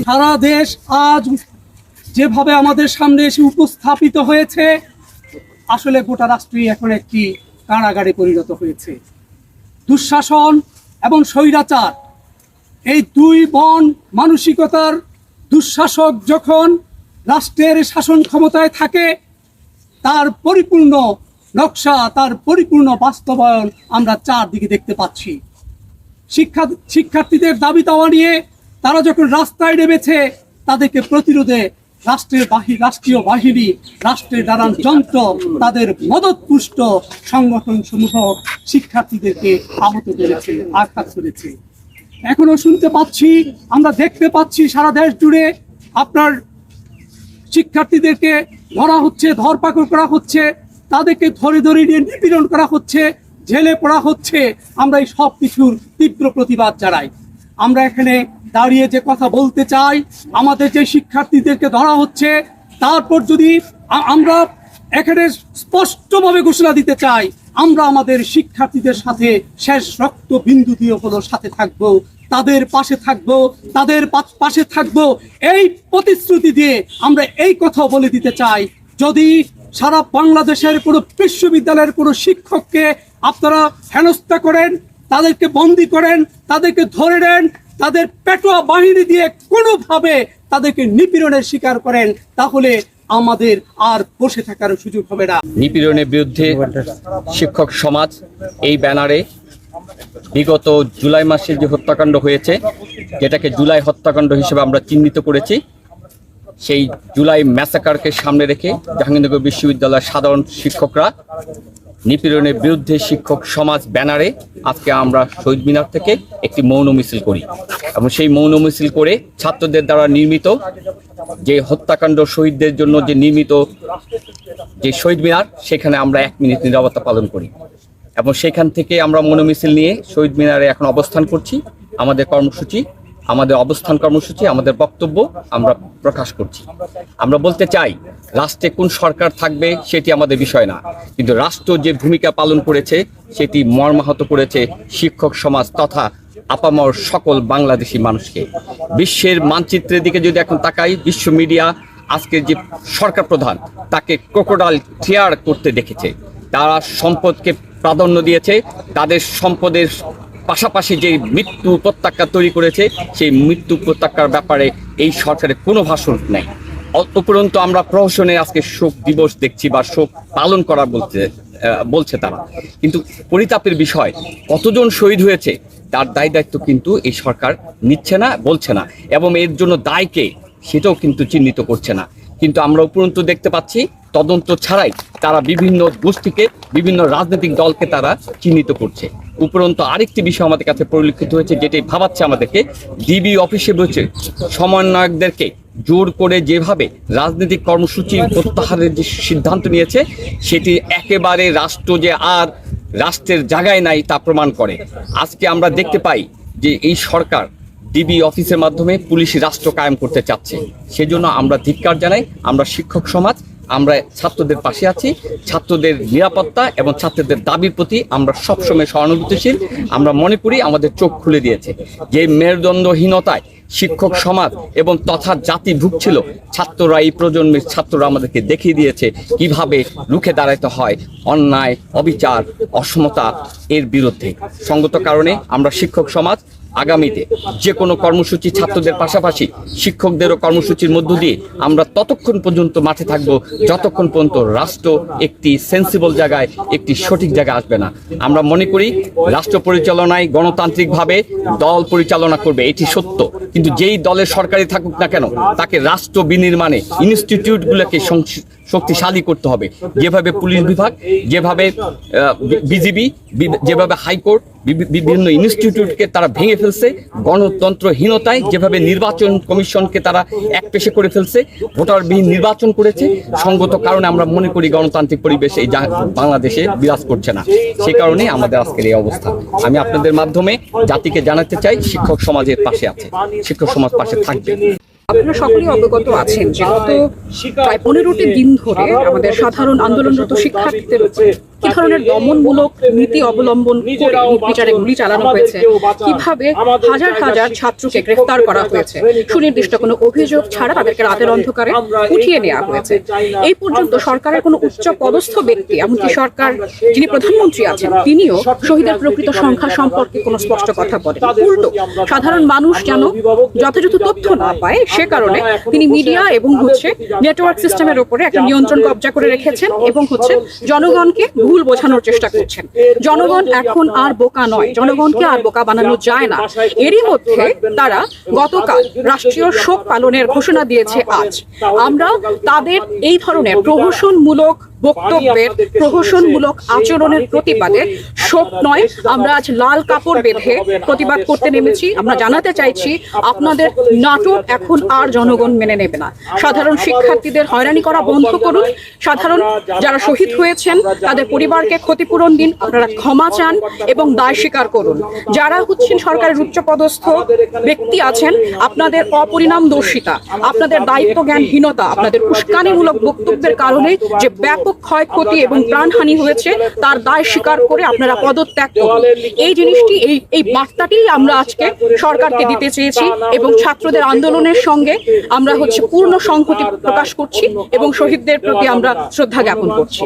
সারা দেশ আজ যেভাবে আমাদের সামনে এসে উপস্থাপিত হয়েছে, আসলে গোটা রাষ্ট্রই এখন একটি কারাগারে পরিণত হয়েছে। দুঃশাসন এবং স্বৈরাচার, এই দুই বন মানসিকতার দুঃশাসক যখন রাষ্ট্রের শাসন ক্ষমতায় থাকে, তার পরিপূর্ণ নকশা, তার পরিপূর্ণ বাস্তবায়ন আমরা চারদিকে দেখতে পাচ্ছি। শিক্ষার্থীদের দাবি দাওয়া নিয়ে তারা যখন রাস্তায় নেমেছে, তাদেরকে প্রতিরোধে রাষ্ট্রীয় বাহিনী, রাষ্ট্রের নানান যন্ত্র, তাদের মদতপুষ্ট সংগঠন সমূহ শিক্ষার্থীদেরকে আহত করেছে, আঘাত করেছে। এখনো শুনতে পাচ্ছি, আমরা দেখতে পাচ্ছি সারা দেশ জুড়ে আপনার শিক্ষার্থীদেরকে ধরা হচ্ছে, ধরপাকড় করা হচ্ছে, তাদেরকে ধরে ধরে নিয়ে নিপীড়ন করা হচ্ছে, জেলে পড়া হচ্ছে। আমরা এই সব কিছুর তীব্র প্রতিবাদ জানাই। আমরা এখানে দাঁড়িয়ে যে কথা বলতে চাই, আমাদের যে শিক্ষার্থীদেরকে ধরা হচ্ছে, তারপর যদি আমরা এখানে স্পষ্টভাবে ঘোষণা দিতে চাই, আমরা আমাদের শিক্ষার্থীদের সাথে শেষ রক্ত বিন্দু দিয়ে হলো সাথে থাকবো, তাদের পাশে থাকবো, তাদের পাশে থাকবো। এই প্রতিশ্রুতি দিয়ে আমরা এই কথা বলে দিতে চাই, যদি সারা বাংলাদেশের কোনো বিশ্ববিদ্যালয়ের কোনো শিক্ষককে আপনারা হেনস্থা করেন, তাদেরকে বন্দী করেন, তাদেরকে ধরে নেন, তাদের পেটোয়া বাহিনী দিয়ে কোনোভাবে তাদেরকে নিপীড়নের শিকার করেন, তাহলে আমাদের আর বসে থাকার সুযোগ হবে না। নিপীড়নের বিরুদ্ধে শিক্ষক সমাজ এই ব্যানারে বিগত জুলাই মাসে যে হত্যাকাণ্ড হয়েছে, যেটাকে জুলাই হত্যাকাণ্ড হিসেবে আমরা চিহ্নিত করেছি, সেই জুলাই ম্যাসাকারকে সামনে রেখে জাহাঙ্গীরনগর বিশ্ববিদ্যালয়ের সাধারণ শিক্ষকরা নিপীড়নের বিরুদ্ধে শিক্ষক সমাজ ব্যানারে আজকে আমরা শহীদ মিনার থেকে একটি মৌন মিছিল করি এবং সেই মৌন মিছিল করে ছাত্রদের দ্বারা নির্মিত যে হত্যাকাণ্ড শহীদদের জন্য যে নির্মিত যে শহীদ মিনার, সেখানে আমরা 1 মিনিট নীরবতা পালন করি এবং সেখান থেকে আমরা মৌন মিছিল নিয়ে শহীদ মিনারে এখন অবস্থান করছি। আমাদের কর্মসূচি, আমাদের অবস্থান কর্মসূচি, আমাদের বক্তব্য আমরা প্রকাশ করছি। আমরা বলতে চাই, রাষ্ট্রে কোন সরকার থাকবে সেটি আমাদের বিষয় না, কিন্তু রাষ্ট্র যে ভূমিকা পালন করেছে সেটি মর্মাহত করেছে শিক্ষক সমাজ তথা আপামর সকল বাংলাদেশি মানুষকে। বিশ্বের মানচিত্রের দিকে যদি এখন তাকাই, বিশ্ব মিডিয়া আজকের যে সরকার প্রধান তাকে ক্রোকোডাইল টিয়ার করতে দেখেছে। তারা সম্পদকে প্রাধান্য দিয়েছে, তাদের সম্পদের পাশাপাশি যে মৃত্যু উপত্যকা তৈরি করেছে, সেই মৃত্যু উপত্যকার ব্যাপারে এই সরকারের কোনো ভাষণ নেই। উপরন্তু আমরা প্রহসনে আজকে শোক দিবস দেখছি বা শোক পালন করা বলছে তারা, কিন্তু পরিতাপের বিষয় কতজন শহীদ হয়েছে তার দায় দায়িত্ব কিন্তু এই সরকার নিচ্ছে না, বলছে না, এবং এর জন্য দায়কে সেটাও কিন্তু চিহ্নিত করছে না। কিন্তু আমরা উপরন্তু দেখতে পাচ্ছি তদন্ত ছাড়াই তারা বিভিন্ন গোষ্ঠীকে, বিভিন্ন রাজনৈতিক দলকে তারা চিহ্নিত করছে। উপরন্তু আরেকটি বিষয় আমাদের কাছে পরিলক্ষিত হয়েছে, যেটাই ভাবাচ্ছে আমাদেরকে, ডিবি অফিসে বসে সমন্বয়কদেরকে জোর করে যেভাবে রাজনৈতিক কর্মসূচি প্রত্যাহারের যে সিদ্ধান্ত নিয়েছে, সেটি একেবারে রাষ্ট্র যে আর রাষ্ট্রের জায়গায় নাই তা প্রমাণ করে। আজকে আমরা দেখতে পাই যে এই সরকার ডিবি অফিসের মাধ্যমে পুলিশি রাষ্ট্র কায়েম করতে চাচ্ছে। সেজন্য আমরা ধিক্কার জানাই। আমরা শিক্ষক সমাজ, আমরা ছাত্রদের পাশে আছি। ছাত্রদের নিরাপত্তা এবং ছাত্রদের দাবির প্রতি আমরা সবসময় সহানুভূতিশীল। আমরা মনে করি আমাদের চোখ খুলে দিয়েছে যে মেরুদণ্ডহীনতায় শিক্ষক সমাজ এবং তথা জাতি ভুগছিল, ছাত্ররা, এই প্রজন্মের ছাত্ররা আমাদেরকে দেখিয়ে দিয়েছে কিভাবে রুখে দাঁড়াতে হয় অন্যায়, অবিচার, অসমতা এর বিরুদ্ধে। সঙ্গত কারণে আমরা শিক্ষক সমাজ আগামীতে যে কোনো কর্মসূচি, ছাত্রদের পাশাপাশি শিক্ষকদেরও কর্মসূচির মধ্য দিয়ে আমরা ততক্ষণ পর্যন্ত মাঠে থাকব যতক্ষণ পর্যন্ত রাষ্ট্র একটি সেন্সিবল জায়গায়, একটি সঠিক জায়গায় আসবে না। আমরা মনে করি রাষ্ট্র পরিচালনায় গণতান্ত্রিকভাবে দল পরিচালনা করবে, এটি সত্য, কিন্তু যেই দলের সরকারি থাকুক না কেন তাকে রাষ্ট্র বিনির্মাণে ইনস্টিটিউটগুলোকে শক্তিশালী করতে হবে। যেভাবে পুলিশ বিভাগ, যেভাবে বিজিবি, যেভাবে হাইকোর্ট, বিভিন্ন ইনস্টিটিউটকে তারা ভেঙে ফেলছে, গণতন্ত্রহীনতায় যেভাবে নির্বাচন কমিশনকে তারা একপেশে করে ফেলছে, ভোটারবিহীন নির্বাচন করেছে, সঙ্গত কারণে আমরা মনে করি গণতান্ত্রিক পরিবেশ এই বাংলাদেশে বিরাজ করছে না। সে কারণে আমাদের আজকের এই অবস্থা। আমি আপনাদের মাধ্যমে জাতিকে জানাতে চাই, শিক্ষক সমাজের পাশে আছে, শিক্ষক সমাজ পাশে থাকবে। আপনারা সকলেই অবগত আছেন যে গত প্রায় 15টি দিন ধরে আমাদের সাধারণ আন্দোলনরত শিক্ষার্থীদের উপর কি ধরনের দমনমূলক নীতি অবলম্বন করে নির্বিচারে গুলি চালানো হয়েছে, কিভাবে হাজার হাজার ছাত্রকে গ্রেফতার করা হয়েছে, সুনির্দিষ্ট কোনো অভিযোগ ছাড়া তাদেরকে রাতের অন্ধকারে উঠিয়ে নেওয়া হয়েছে। এই পর্যন্ত সরকারের কোনো উচ্চ পদস্থ ব্যক্তি, এমনকি সরকার যিনি প্রধানমন্ত্রী আছেন, তিনিও শহীদের প্রকৃত সংখ্যা সম্পর্কে কোনো স্পষ্ট কথা বলেন। উল্টো সাধারণ মানুষ যেন যথাযথ তথ্য না পায়, সে কারণে তিনি মিডিয়া এবং নেটওয়ার্ক সিস্টেমের উপরে একটা নিয়ন্ত্রণ কবজা করে রেখেছেন এবং জনগণকে ভুল বোঝানোর চেষ্টা করছেন। জনগণ এখন আর বোকা নয়, জনগণকে আর বোকা বানানো যায় না। এরই মধ্যে তারা গতকাল রাষ্ট্রীয় শোক পালনের ঘোষণা দিয়েছে আজ। আমরা তাদের এই ধরনের প্রহসনমূলক বক্তব্যের, প্রহসনমূলক আচরণের প্রতিবাদে শোক নয়, আমরা আজ লাল কাপড় বেঁধে প্রতিবাদ করতে নেমেছি। আমরা জানাতে চাইছি আপনাদের নাটক এখন আর জনগণ মেনে নেবে না। সাধারণ শিক্ষার্থীদের হয়রানি করা বন্ধ করুন, সাধারণ যারা শহীদ হয়েছেন তাদের পরিবারকে ক্ষতিপূরণ দিন, আপনারা ক্ষমা চান এবং দায় স্বীকার করুন। যারা সরকারের উচ্চপদস্থ ব্যক্তি আছেন, আপনাদের অপরিণামদর্শিতা, আপনাদের দায়িত্ব জ্ঞানহীনতা, আপনাদের উস্কানিমূলক বক্তব্যের কারণে যে ব্যাপক ক্ষয়ক্ষতি এবং প্রাণহানি হয়েছে তার দায় স্বীকার করে আপনারা পদত্যাগ করুন। এই জিনিসটি, এই বার্তাটি আমরা আজকে সরকারকে দিতে চেয়েছি এবং ছাত্রদের আন্দোলনের সঙ্গে আমরা পূর্ণ সংহতি প্রকাশ করছি এবং শহীদদের প্রতি আমরা শ্রদ্ধা জ্ঞাপন করছি।